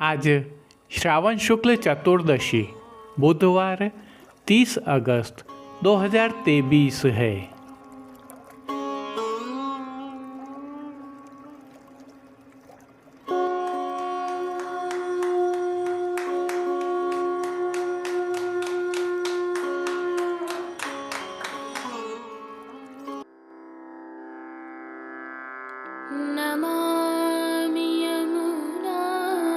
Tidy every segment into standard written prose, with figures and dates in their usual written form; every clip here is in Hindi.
आज श्रावण शुक्ल चतुर्दशी बुधवार 30 अगस्त 2023 है। नमामि यमुनामहं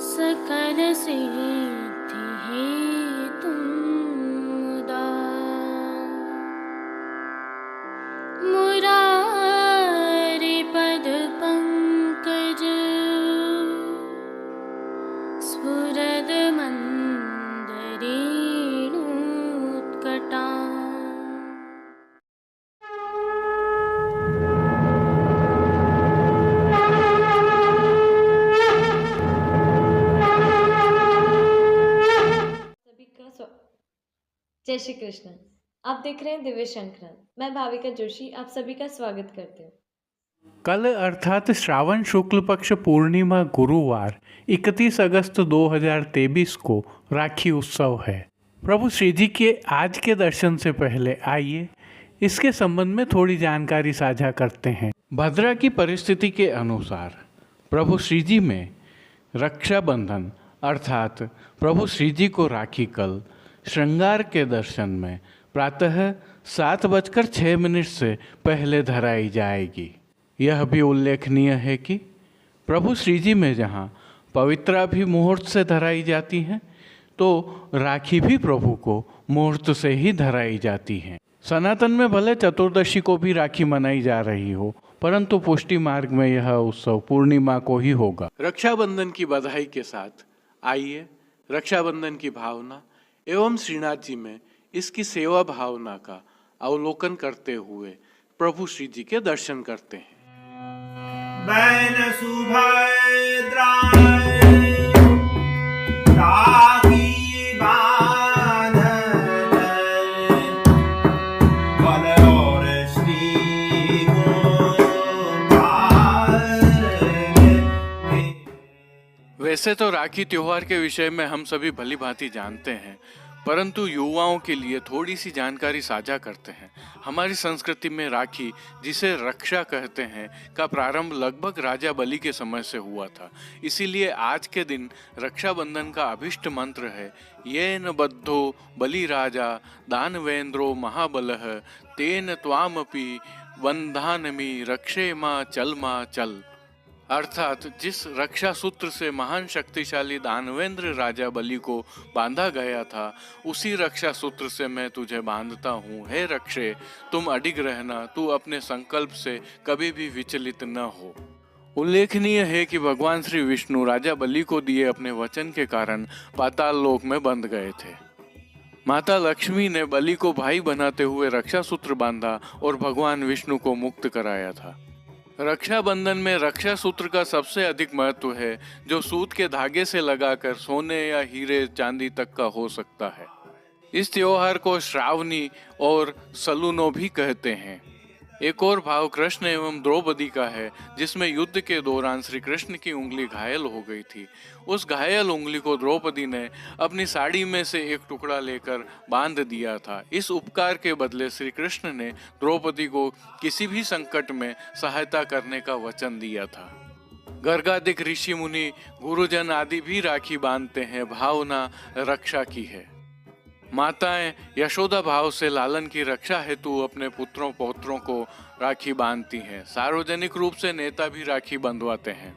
सकलसिद्धिहेतुं मुदा मुरारिपदपङ्कज स्फुरदमन्दरेणुत्कटा। जय श्री कृष्ण। आप देख रहे हैं दिव्य शंखनाद। मैं भाविका जोशी आप सभी का स्वागत करती हूँ। कल अर्थात श्रावण शुक्ल पक्ष पूर्णिमा गुरुवार 31 अगस्त 2023 को राखी उत्सव है। प्रभु श्री जी के आज के दर्शन से पहले आइए इसके संबंध में थोड़ी जानकारी साझा करते हैं। भद्रा की परिस्थिति के अनुसार प्रभु श्री जी में रक्षाबंधन अर्थात प्रभु श्री जी को राखी कल श्रृंगार के दर्शन में प्रातः 7:06 से पहले धराई जाएगी। यह भी उल्लेखनीय है कि प्रभु श्री जी में जहाँ पवित्रा भी मुहूर्त से धराई जाती हैं तो राखी भी प्रभु को मुहूर्त से ही धराई जाती हैं। सनातन में भले चतुर्दशी को भी राखी मनाई जा रही हो, परंतु पुष्टि मार्ग में यह उत्सव पूर्णिमा को ही होगा। रक्षाबंधन की बधाई के साथ आइए रक्षाबंधन की भावना एवं श्रीनाथ जी में इसकी सेवा भावना का अवलोकन करते हुए प्रभु श्री जी के दर्शन करते हैं। बैन सुभद्राय राखी बांधन बल और श्री वैसे तो राखी त्योहार के विषय में हम सभी भली भांति जानते हैं, परंतु युवाओं के लिए थोड़ी सी जानकारी साझा करते हैं। हमारी संस्कृति में राखी, जिसे रक्षा कहते हैं, का प्रारंभ लगभग राजा बलि के समय से हुआ था। इसीलिए आज के दिन रक्षाबंधन का अभिष्ट मंत्र है येन बद्धो बलि राजा दानवेंद्रो महाबलः तेन त्वामपि बंधानमि रक्षे मां चल। अर्थात जिस रक्षा सूत्र से महान शक्तिशाली दानवेंद्र राजा बलि को बांधा गया था, उसी रक्षा सूत्र से मैं तुझे बांधता हूँ। हे रक्षे, तुम अडिग रहना, तू अपने संकल्प से कभी भी विचलित न हो। उल्लेखनीय है कि भगवान श्री विष्णु राजा बलि को दिए अपने वचन के कारण पाताल लोक में बंध गए थे। माता लक्ष्मी ने बलि को भाई बनाते हुए रक्षा सूत्र बांधा और भगवान विष्णु को मुक्त कराया था। रक्षाबंधन में रक्षा सूत्र का सबसे अधिक महत्व है, जो सूत के धागे से लगाकर सोने या हीरे चांदी तक का हो सकता है। इस त्योहार को श्रावणी और सलूनो भी कहते हैं। एक और भाव कृष्ण एवं द्रौपदी का है, जिसमें युद्ध के दौरान श्री कृष्ण की उंगली घायल हो गई थी। उस घायल उंगली को द्रौपदी ने अपनी साड़ी में से एक टुकड़ा लेकर बांध दिया था। इस उपकार के बदले श्री कृष्ण ने द्रौपदी को किसी भी संकट में सहायता करने का वचन दिया था। गर्गादिक ऋषि मुनि गुरुजन आदि भी राखी बांधते हैं। भावना रक्षा की है। माताएं यशोदा भाव से लालन की रक्षा हेतु अपने पुत्रों पौत्रों को राखी बांधती हैं। सार्वजनिक रूप से नेता भी राखी बंधवाते हैं।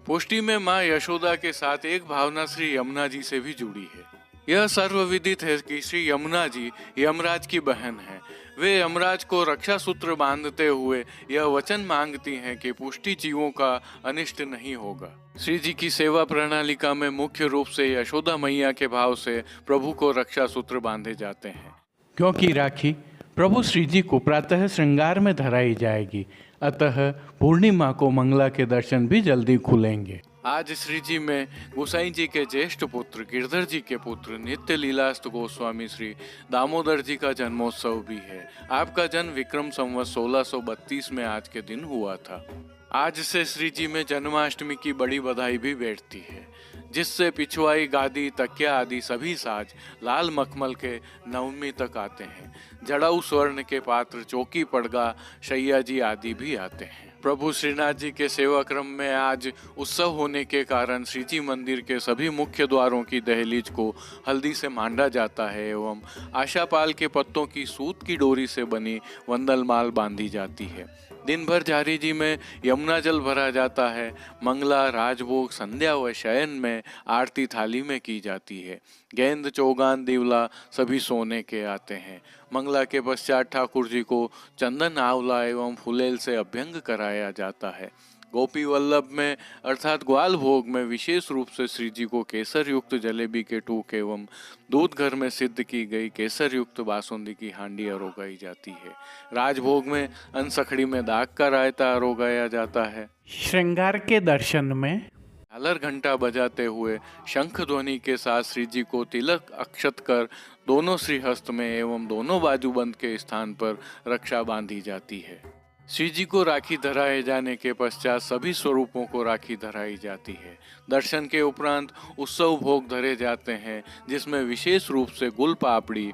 पुष्टि में मां यशोदा के साथ एक भावना श्री यमुना जी से भी जुड़ी है। यह सर्वविदित है कि श्री यमुना जी यमराज की बहन है। वे यमराज को रक्षा सूत्र बांधते हुए यह वचन मांगती हैं कि पुष्टि जीवों का अनिष्ट नहीं होगा। श्री जी की सेवा प्रणालिका में मुख्य रूप से यशोदा मैया के भाव से प्रभु को रक्षा सूत्र बांधे जाते हैं। क्योंकि राखी प्रभु श्री जी को प्रातः श्रृंगार में धराई जाएगी, अतः पूर्णिमा को मंगला के दर्शन भी जल्दी खुलेंगे। आज श्री जी में गोसाई जी के ज्येष्ठ पुत्र गिरधर जी के पुत्र नित्य लीलास्त गोस्वामी श्री दामोदर जी का जन्मोत्सव भी है। आपका जन्म विक्रम संवत 1632 में आज के दिन हुआ था। आज से श्री जी में जन्माष्टमी की बड़ी बधाई भी बैठती है, जिससे पिछवाई, गादी, तकिया आदि सभी साज लाल मखमल के नवमी तक आते हैं। जड़ाऊ स्वर्ण के पात्र, चौकी, पड़गा, शैया जी आदि भी आते हैं। प्रभु श्रीनाथ जी के सेवा क्रम में आज उत्सव होने के कारण श्री जी मंदिर के सभी मुख्य द्वारों की दहलीज को हल्दी से मांडा जाता है एवं आशापाल के पत्तों की सूत की डोरी से बनी वंदलमाल बांधी जाती है। दिन भर झारी जी में यमुना जल भरा जाता है। मंगला, राजभोग, संध्या व शयन में आरती थाली में की जाती है। गेंद, चौगान, दिवला सभी सोने के आते हैं। मंगला के पश्चात ठाकुर जी को चंदन, आंवला एवं फुलेल से अभ्यंग कराया जाता है। गोपी वल्लभ में अर्थात ग्वाल भोग में विशेष रूप से श्री जी को केसर युक्त जलेबी के टूक एवं दूध घर में सिद्ध की गई केसर युक्त बासुंदी की हांडी अरोगाई जाती है। राजभोग में अनसखड़ी में दाग का रायता अरोगाया जाता है। श्रृंगार के दर्शन में झालर घंटा बजाते हुए शंख ध्वनि के साथ श्री जी को तिलक अक्षत कर दोनों श्रीहस्त में एवं दोनों बाजूबंद के स्थान पर रक्षा बांधी जाती है। श्री जी को राखी धराए जाने के पश्चात सभी स्वरूपों को राखी धराई जाती है। दर्शन के उपरांत उत्सव भोग धरे जाते हैं, जिसमें विशेष रूप से गुल पापड़ी,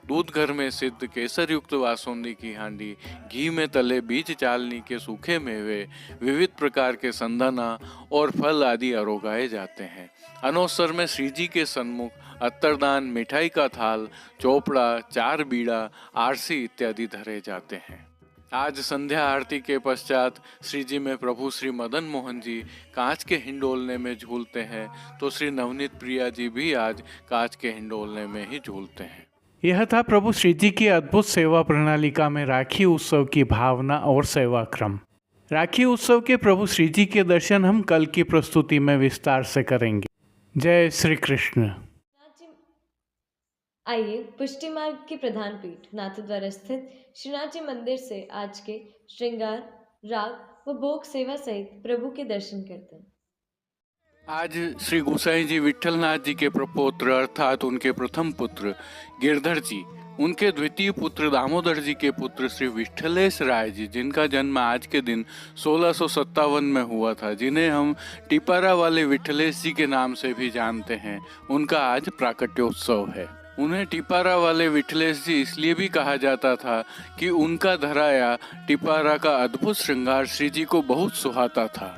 दूध घर में सिद्ध केसर युक्त बासुंदी की हांडी, घी में तले बीज चालनी के सूखे मेवे, विविध प्रकार के संदना और फल आदि अरोगाए जाते हैं। अनोत्सर में श्री जी के सन्मुख अत्तरदान, मिठाई का थाल, चोपड़ा, चार बीड़ा, आरसी इत्यादि धरे जाते हैं। आज संध्या आरती के पश्चात श्री जी में प्रभु श्री मदन मोहन जी कांच के हिंडोलने में झूलते हैं, तो श्री नवनीत प्रिया जी भी आज कांच के हिंडोलने में ही झूलते हैं। यह था प्रभु श्री जी की अद्भुत सेवा प्रणालिका में राखी उत्सव की भावना और सेवा क्रम। राखी उत्सव के प्रभु श्री जी के दर्शन हम कल की प्रस्तुति में विस्तार से करेंगे। जय श्री कृष्ण। आइए पुष्टि मार्ग की प्रधान पीठ नाथद्वारा स्थित श्रीनाथ जी मंदिर से आज के श्रृंगार, राग व भोग सेवा सहित प्रभु के दर्शन करते हैं। आज श्री गोसाई जी विट्ठलनाथ जी के प्रपौत्र अर्थात उनके प्रथम पुत्र गिरधर जी, उनके द्वितीय पुत्र दामोदर जी के पुत्र श्री विट्ठलेश राय जी, जिनका जन्म आज के दिन 1657 में हुआ था, जिन्हें हम टिपारा वाले विट्ठलेश जी के नाम से भी जानते हैं, उनका आज प्राकट्योत्सव है। उन्हें टिपारा वाले विट्ठलेश जी इसलिए भी कहा जाता था कि उनका धराया टिपारा का अद्भुत श्रृंगार श्री जी को बहुत सुहाता था।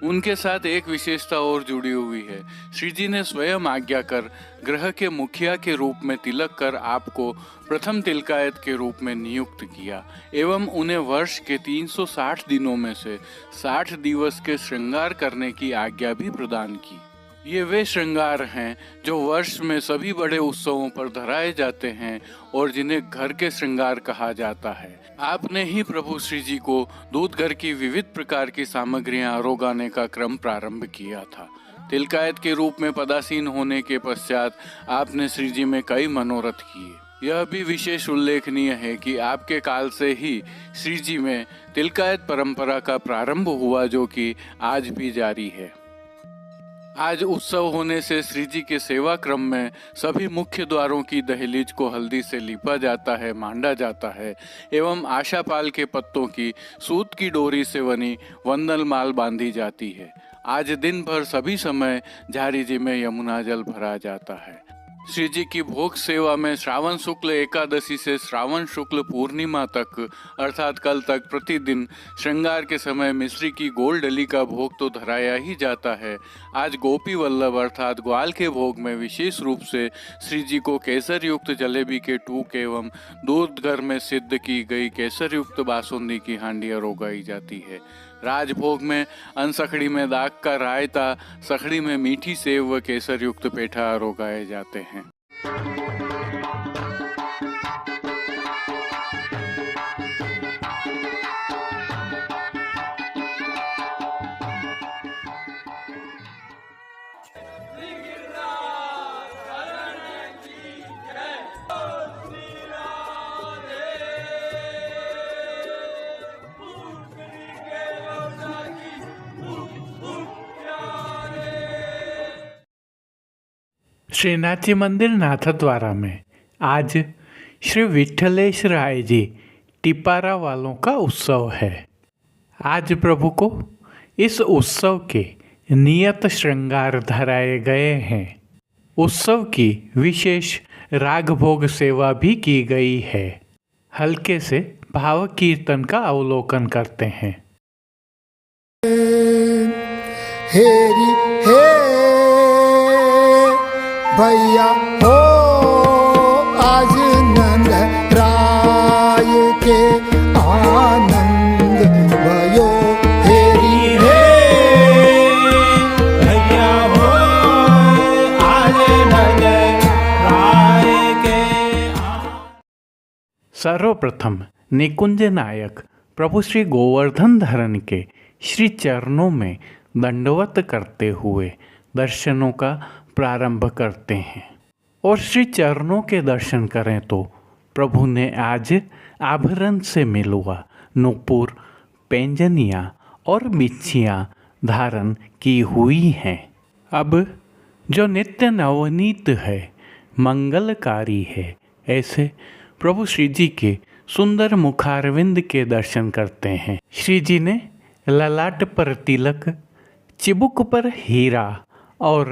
उनके साथ एक विशेषता और जुड़ी हुई है। श्री जी ने स्वयं आज्ञा कर ग्रह के मुखिया के रूप में तिलक कर आपको प्रथम तिलकायत के रूप में नियुक्त किया एवं उन्हें वर्ष के 360 दिनों में से 60 दिवस के श्रृंगार करने की आज्ञा भी प्रदान की। ये वे श्रृंगार हैं जो वर्ष में सभी बड़े उत्सवों पर धराए जाते हैं और जिन्हें घर के श्रृंगार कहा जाता है। आपने ही प्रभु श्री जी को दूध घर की विविध प्रकार की सामग्रियां अरोगाने का क्रम प्रारंभ किया था। तिलकायत के रूप में पदासीन होने के पश्चात आपने श्री जी में कई मनोरथ किए। यह भी विशेष उल्लेखनीय है कि आपके काल से ही श्री जी में तिलकायत परंपरा का प्रारंभ हुआ, जो कि आज भी जारी है। आज उत्सव होने से श्री जी के सेवा क्रम में सभी मुख्य द्वारों की दहलीज को हल्दी से लीपा जाता है, मांडा जाता है एवं आशापाल के पत्तों की सूत की डोरी से बनी वंदनमाल बांधी जाती है। आज दिन भर सभी समय झारी जी में यमुना जल भरा जाता है। श्री जी की भोग सेवा में श्रावण शुक्ल एकादशी से श्रावण शुक्ल पूर्णिमा तक अर्थात कल तक प्रतिदिन श्रृंगार के समय मिश्री की गोल डली का भोग तो धराया ही जाता है। आज गोपी वल्लभ अर्थात ग्वाल के भोग में विशेष रूप से श्री जी को केसर युक्त जलेबी के टूक एवं दूध घर में सिद्ध की गई केसर युक्त बासुंदी की हांडी अरोगाई जाती है। राजभोग में अनसखड़ी में दाग का रायता, सखड़ी में मीठी सेव व केसर युक्त पेठा अरोगाए जाते हैं। श्रीनाथ जी मंदिर नाथद्वारा में आज श्री विट्ठलेश राय जी टिपारा वालों का उत्सव है। आज प्रभु को इस उत्सव के नियत श्रृंगार धराए गए हैं। उत्सव की विशेष राग भोग सेवा भी की गई है। हल्के से भाव कीर्तन का अवलोकन करते हैं। हेरी हे भैया हो आज नंद राय के आनंद भयो। हेरी हे भैया हो आज नंद राय के। सर्वप्रथम निकुंज नायक प्रभु श्री गोवर्धन धरन के श्री चरणों में दंडवत करते हुए दर्शनों का प्रारंभ करते हैं। और श्री चरणों के दर्शन करें तो प्रभु ने आज आभरण से मिलुआ नूपुर, पैंजनियाँ और बिच्छियाँ धारण की हुई हैं। अब जो नित्य नवनीत है, मंगलकारी है, ऐसे प्रभु श्री जी के सुंदर मुखारविंद के दर्शन करते हैं। श्री जी ने ललाट पर तिलक, चिबुक पर हीरा और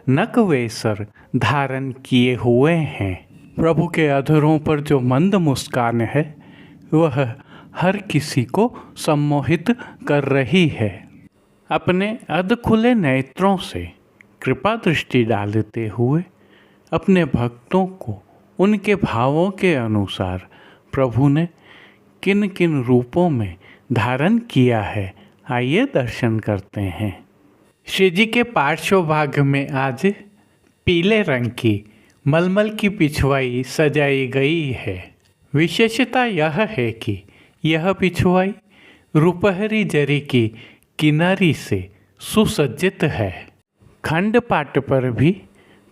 नकवेसर धारण किए हुए हैं। प्रभु के अधरों पर जो मंद मुस्कान है वह हर किसी को सम्मोहित कर रही है। अपने अध खुले नेत्रों से कृपा दृष्टि डालते हुए अपने भक्तों को उनके भावों के अनुसार प्रभु ने किन किन रूपों में धारण किया है, आइए दर्शन करते हैं। श्री जी के पार्श्व भाग में आज पीले रंग की मलमल की पिछवाई सजाई गई है। विशेषता यह है कि यह पिछवाई रुपहरी जरी की किनारी से सुसज्जित है। खंड पाट पर भी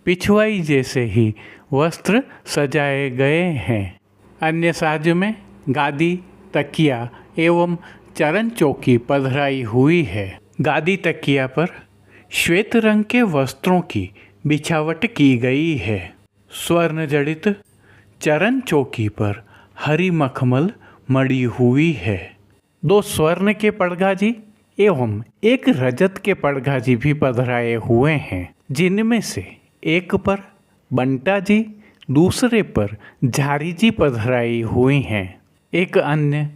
पिछवाई जैसे ही वस्त्र सजाए गए हैं। अन्य साज में गादी, तकिया एवं चरण चौकी पधराई हुई है। गादी तकिया पर श्वेत रंग के वस्त्रों की बिछावट की गई है। स्वर्ण जड़ित चरण चौकी पर हरी मखमल मड़ी हुई है। 2 स्वर्ण के पड़गाजी एवं 1 रजत के पड़गाजी भी पधराए हुए हैं, जिनमें से एक पर बंटा जी, दूसरे पर झारी जी पधराई हुई हैं। एक अन्य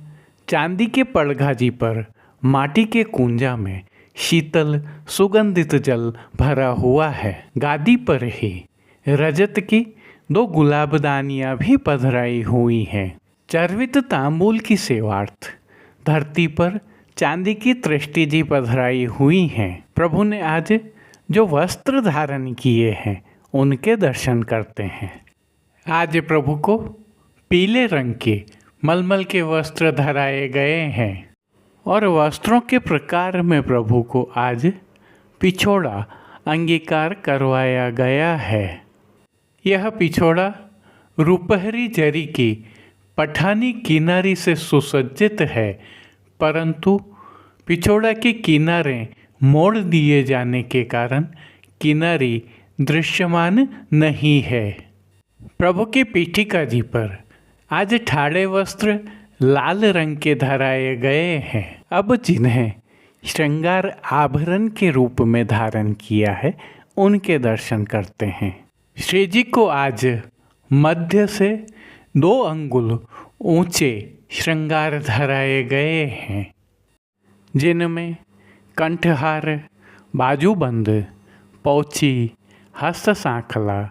चांदी के पड़गाजी पर माटी के कुंजा में शीतल सुगंधित जल भरा हुआ है। गादी पर ही रजत की 2 गुलाबदानियाँ भी पधराई हुई हैं। चर्वित तांबूल की सेवार्थ धरती पर चांदी की तृष्टि जी पधराई हुई हैं। प्रभु ने आज जो वस्त्र धारण किए हैं उनके दर्शन करते हैं। आज प्रभु को पीले रंग के मलमल के वस्त्र धराए गए हैं और वस्त्रों के प्रकार में प्रभु को आज पिछोड़ा अंगीकार करवाया गया है। यह पिछोड़ा रुपहरी जरी की पठानी किनारी से सुसज्जित है, परंतु पिछोड़ा के किनारे मोड़ दिए जाने के कारण किनारी दृश्यमान नहीं है। प्रभु की पीठिका जी पर आज ठाड़े वस्त्र लाल रंग के धराए गए हैं। अब जिन्हें श्रृंगार आभरण के रूप में धारण किया है उनके दर्शन करते हैं। श्री जी को आज मध्य से 2 अंगुल ऊंचे श्रृंगार धराए गए हैं, जिनमें कंठहार, बाजूबंद, पौची, हस्त सांखला,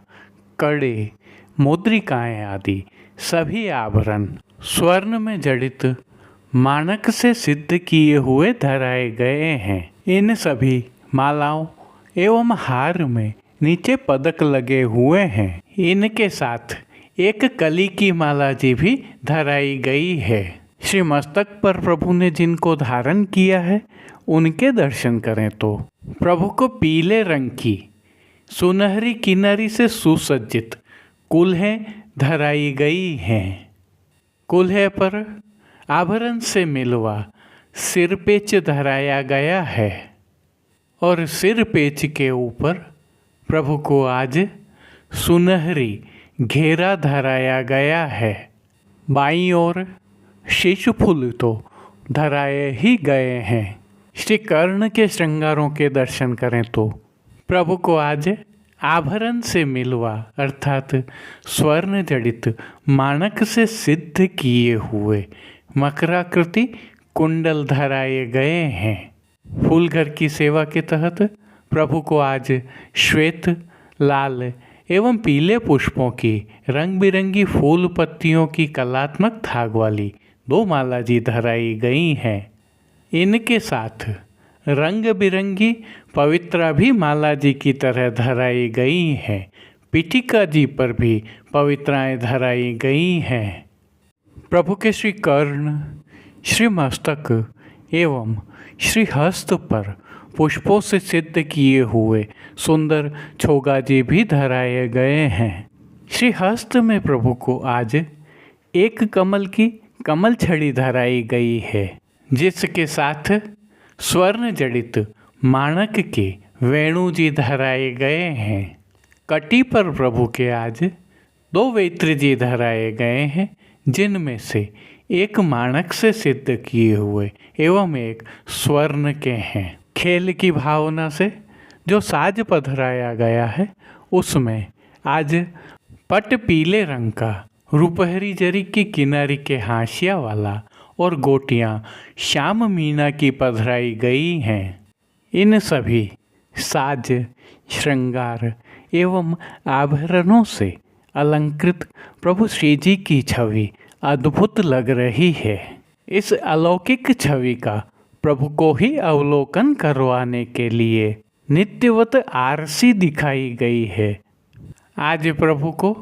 कड़े, मुद्रिकाएं आदि सभी आभरण स्वर्ण में जड़ित मानक से सिद्ध किए हुए धराए गए हैं। इन सभी मालाओं एवं हार में नीचे पदक लगे हुए हैं। इनके साथ एक कली की माला जी भी धराई गई है। श्री मस्तक पर प्रभु ने जिनको धारण किया है उनके दर्शन करें तो प्रभु को पीले रंग की सुनहरी किनारी से सुसज्जित कुल्हें धराई गई हैं। कुल्हे पर आभरण से मिलवा सिरपेच धराया गया है और सिरपेच के ऊपर प्रभु को आज सुनहरी घेरा धराया गया है। बाईं ओर शीश फूल तो धराए ही गए हैं। श्री कर्ण के श्रृंगारों के दर्शन करें तो प्रभु को आज आभरण से मिलवा अर्थात स्वर्ण जड़ित माणक से सिद्ध किए हुए मकराकृति कुंडल धराए गए हैं। फूलघर की सेवा के तहत प्रभु को आज श्वेत, लाल एवं पीले पुष्पों की रंग बिरंगी फूल पत्तियों की कलात्मक थाग वाली 2 माला जी धराई गई हैं। इनके साथ रंग बिरंगी पवित्रा भी माला जी की तरह धराई गई हैं। पीठिका जी पर भी पवित्राएं धराई गई हैं। प्रभु के श्री कर्ण, श्री मस्तक एवं श्री हस्त पर पुष्पों से सिद्ध किए हुए सुंदर छोगा जी भी धराए गए हैं। श्री हस्त में प्रभु को आज एक कमल की कमल छड़ी धराई गई है, जिसके साथ स्वर्ण जड़ित माणक के वेणु जी धराए गए हैं। कटी पर प्रभु के आज 2 वेत्र जी धराए गए हैं, जिनमें से एक माणक से सिद्ध किए हुए एवं एक स्वर्ण के हैं। खेल की भावना से जो साज पधराया गया है उसमें आज पट पीले रंग का रुपहरी जरी की किनारी के हाशिया वाला और गोटियां श्याम मीना की पधराई गई हैं। इन सभी साज, श्रृंगार एवं आभरणों से अलंकृत प्रभु श्री जी की छवि अद्भुत लग रही है। इस अलौकिक छवि का प्रभु को ही अवलोकन करवाने के लिए नित्यवत आरसी दिखाई गई है। आज प्रभु को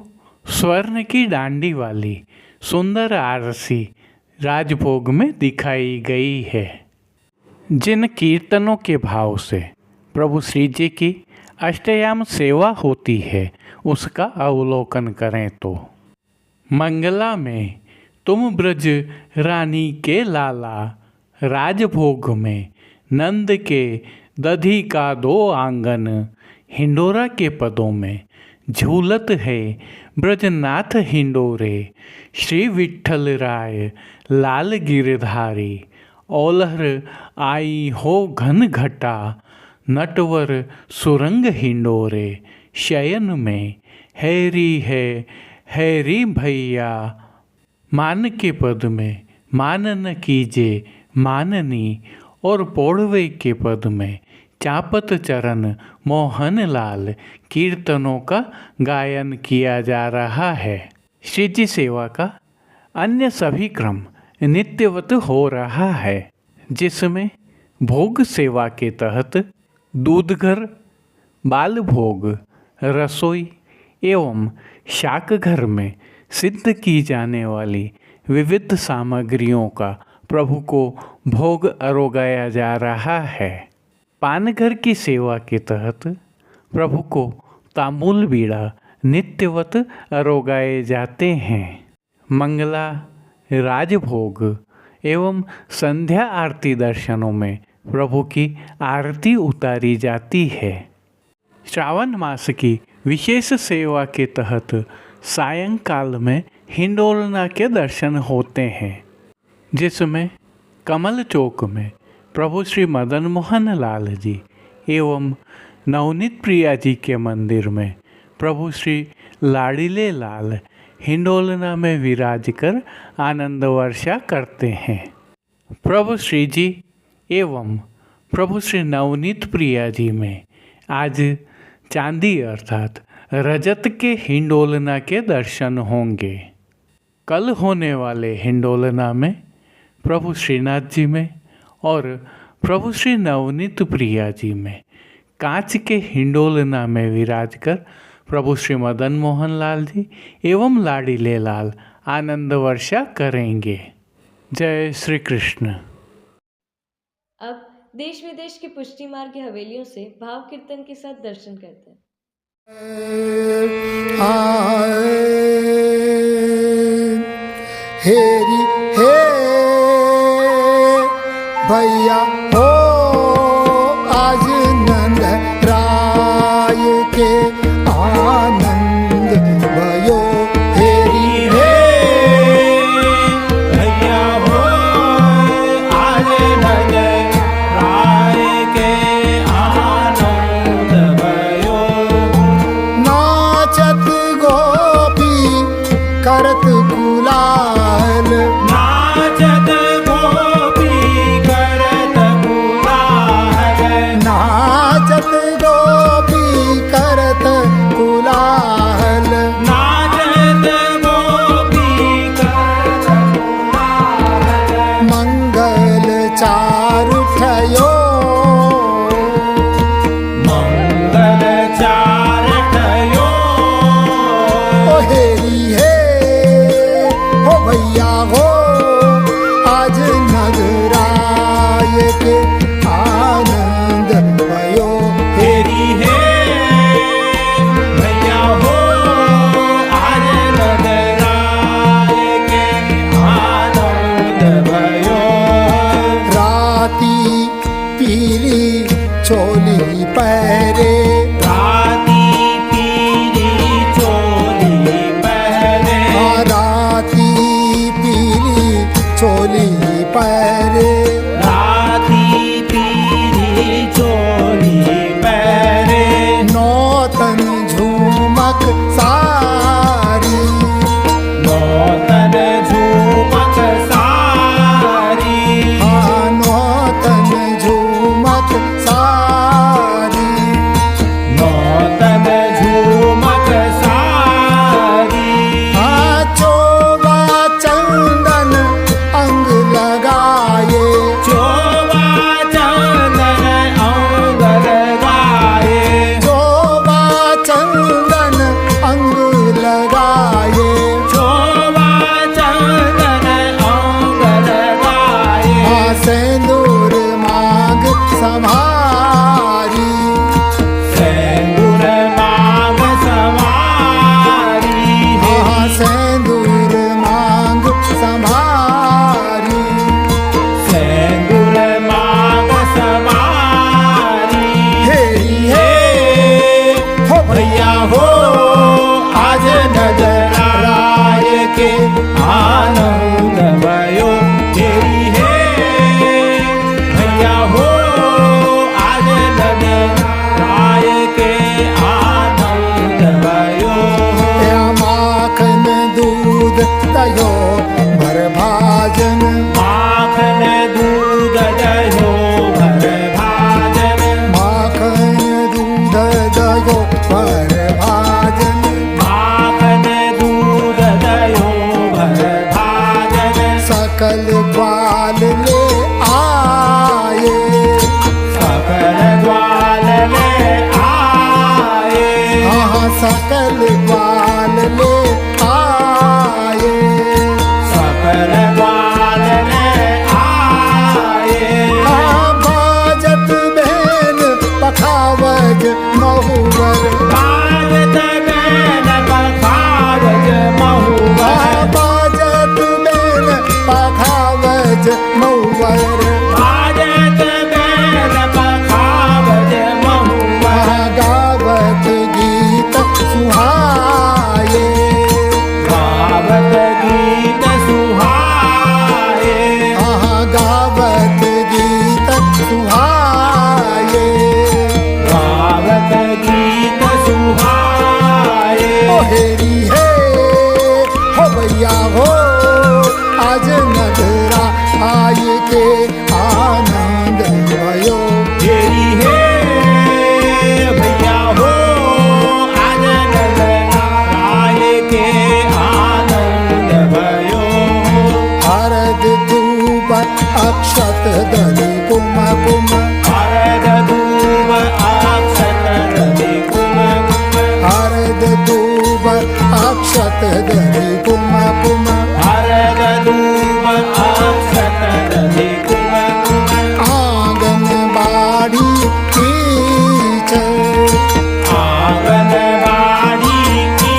स्वर्ण की डांडी वाली सुंदर आरसी राजभोग में दिखाई गई है। जिन कीर्तनों के भाव से प्रभु श्री जी की अष्टयाम सेवा होती है उसका अवलोकन करें तो मंगला में तुम ब्रज रानी के लाला, राजभोग में नंद के दधी का 2 आंगन, हिंडोरा के पदों में झूलत है ब्रजनाथ हिंडोरे, श्री विठ्ठल राय लाल गिरधारी, औलहर आई हो घन घटा, नटवर सुरंग हिंडोरे, शयन में हैरी है हैरी भैया, मान के पद में मानन कीजे माननी, और पौड़वे के पद में चापत चरण मोहन लाल कीर्तनों का गायन किया जा रहा है। श्री जी सेवा का अन्य सभी क्रम नित्यवत हो रहा है, जिसमें भोग सेवा के तहत दूधघर, बाल भोग, रसोई एवं शाक घर में सिद्ध की जाने वाली विविध सामग्रियों का प्रभु को भोग अरोगाया जा रहा है। पानघर की सेवा के तहत प्रभु को तांबूल बीड़ा नित्यवत अरोगाए जाते हैं। मंगला, राजभोग एवं संध्या आरती दर्शनों में प्रभु की आरती उतारी जाती है। श्रावण मास की विशेष सेवा के तहत सायंकाल में हिंडोलना के दर्शन होते हैं, जिसमें कमल चौक में प्रभु श्री मदन मोहन लाल जी एवं नवनीत प्रिया जी के मंदिर में प्रभु श्री लाड़ीले लाल हिंडोलना में विराज कर आनंद वर्षा करते हैं। प्रभु श्री जी एवं प्रभु श्री नवनीत प्रिया जी में आज चांदी अर्थात रजत के हिंडोलना के दर्शन होंगे। कल होने वाले हिंडोलना में प्रभु श्रीनाथ जी में और प्रभु श्री नवनीत प्रिया जी में कांच के हिंडोलना में विराज कर प्रभु श्री मदन मोहन लाल जी एवं लाड़ीले लाल आनंद वर्षा करेंगे। जय श्री कृष्ण। अब देश विदेश की पुष्टि मार्ग की हवेलियों से भाव कीर्तन के साथ दर्शन करते हैं। हेरी हे भैया हो आज नंद राय के आनंद भयो। हेरी हे भैया हो आज नंद राय चोली पहरे राती पीली चोली पहरे राती पीली चोली पहरे राती पीली चोली पहरे नौतन झूमक सारी नौतन झूमक सारी नौतन झूमक सारी नौतन झूमक सारी चोबा चंदन अंग लगाए चोबा चंदन अंग लगाए चोबा चंदन अंग लगाए चोबा चंदन अंग लगाए सिंदूर मांग समारी सिंदूर मांग सवारी सिंदूर मांग समारी सिंदूर मांग सवारी हेरी हे हो भैया हो आज नजर आए के आनंद भयो तेरी है भैया हो आज नजर आए के आनंद भयो माखन दूध दयो भर भाजन माखन दूध दयो भर भाजन माखन दूध दयो भर भाजन माखन दूध दयो भर भाजन सकल ग्वाल ले आए सकल ग्वाल ले आए सकल ग्वाल ले आए सकल ग्वाल ले आए बाजत बहन पखावज महुवर बाजत बैन पखावज महुवर बाजत बहन पखावज महुवर बाजत बैन पखावज महुवर गावत गीत सुहाए गावत गीत सुहाए गावत गीत सुहाए गावत गीत सुहाए हेरी है हो भैया हो आज नगरा आए के आनंद भयो तेरी है भैया हो आज नजर आए के आनंद भयो हरद धूप अक्षत दली कुम कुम हरद धूप अक्षत दली कुम हरद धूप अक्षत दली कुम कुम हरद धूप अक्षत दली कुम आंगन बाड़ी कीच आंगन बाड़ी की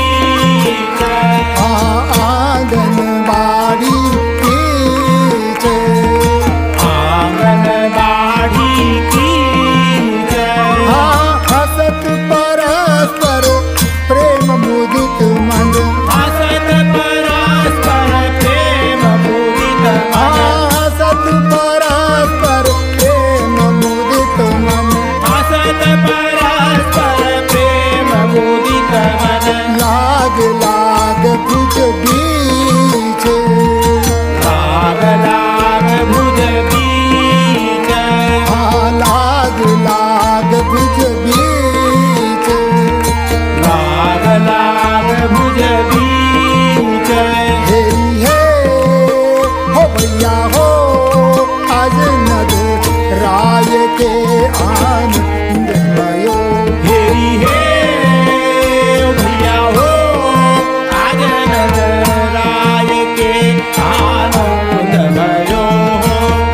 आंगन बाड़ी कीच आंगन बाड़ी की हसत परस्पर प्रेम मुदित मन हसत परस्पर प्रेम मुदित मन हसत परस्पर प्रेम मुदित मन हसत परस्पर प्रेम मुदित मन लाग लाग भुज बीच लाग लाग भुज बीच लाग लाग भुज बीच लाग लाग भुज बीच हेरी है हो भैया हो आज नग राय के आनंद भयो हेरी हे भैया हो आज नजर आए के आनंद भयो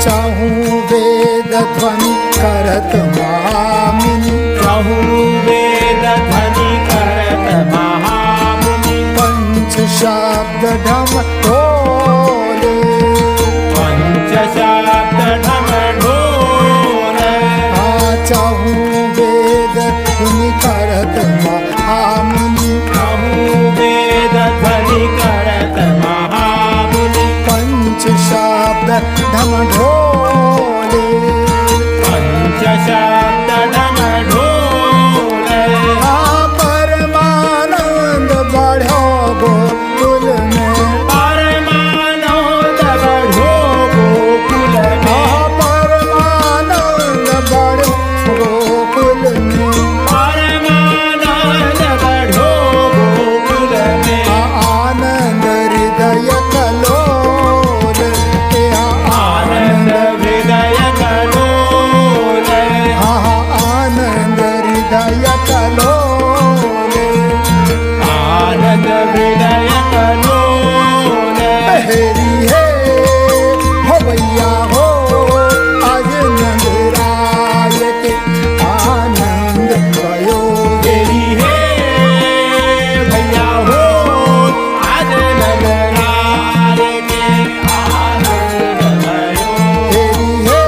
चाहूं वेद ध्वनि करत महामुनि कहूँ वेद ध्वनि करत महामुनि पंच शब्द ढम ढोले पंच शब्द ढम ढोल आचा चाहूं वेद ध्वनि करत महामुनि वेद ध्वनि करत महामुनि पंच शब्द ढम ढोले पंच शब्द ढम ढोले परमानंद बढ़ो गोकुल में परमानंद बढ़ो गोकुल में परमानंद बढ़ो गोकुल में परमानंद बढ़ो गोकुल में आनंद हृदय कलोल आनंद हृदय कलोल आनंद हृदय कलोल आनंद हृदय कलोल हेरी हे हो भैया हो आज नंदराय के आनंद भयो तेरी है भैया हो आज नगराल के आनंद भयो हेरी हे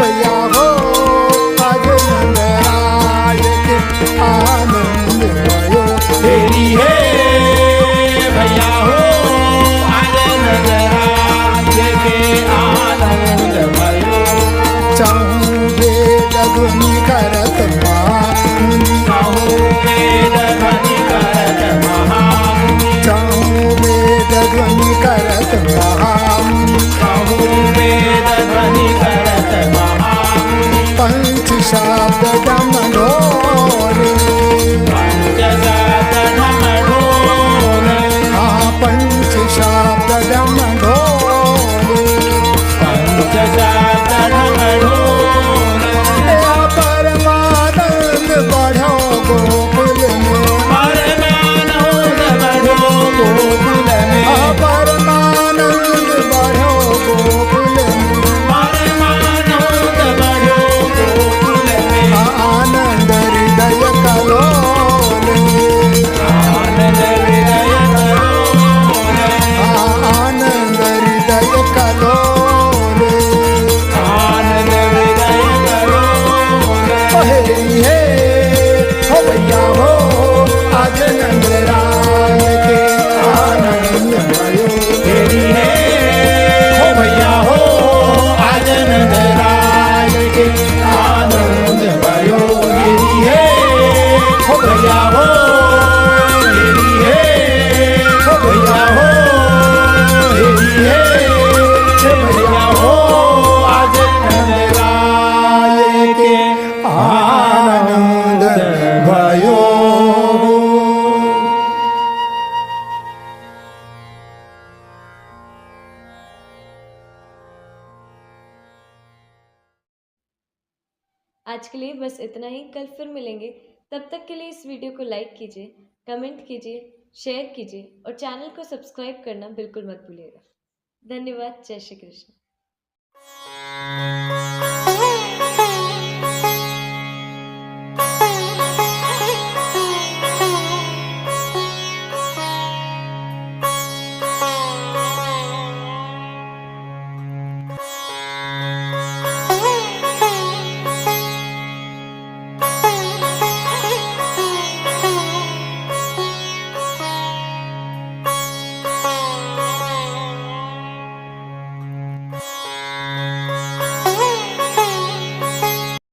भैया हो आज नंदराय के आनंद भयो तेरी है भैया हो आज नगराल के आनंद भयो चाहूं वेद ध्वनि करत महामुनि चाहूं वेद ध्वनि करत महामुनि चाहूं वेद ध्वनि करत महामुनि चाहूं वेद ध्वनि करत महामुनि पंच शब्द डम ढोले पंच शब्द ढम ढोले पंच शब्द डम ढोले पंच शब्द ढम ढोले परमानंद बढ़ो गोकुल में परमानंद बढ़ो गोकुल में परमानंद बढ़ो गोकुल में परमानंद बढ़ो गोकुल में आनंद हृदय कलोल आनंद हृदय कलोल आनंद हृदय कलोल आनंद हृदय कलोल हेरी हे हो भैया हो आज नंदराय के आनंद भयो तेरी है हो भैया हो आज नगराल के आनंद भयो तेरी है हो भैया हो तेरी है हो भैया हो तेरी है हो भैया हो आज नगराल के आनंद भयो आज के लिए बस इतना ही। कल फिर मिलेंगे। तब तक के लिए इस वीडियो को लाइक कीजिए, कमेंट कीजिए, शेयर कीजिए और चैनल को सब्सक्राइब करना बिल्कुल मत भूलिएगा। धन्यवाद। जय श्री कृष्ण।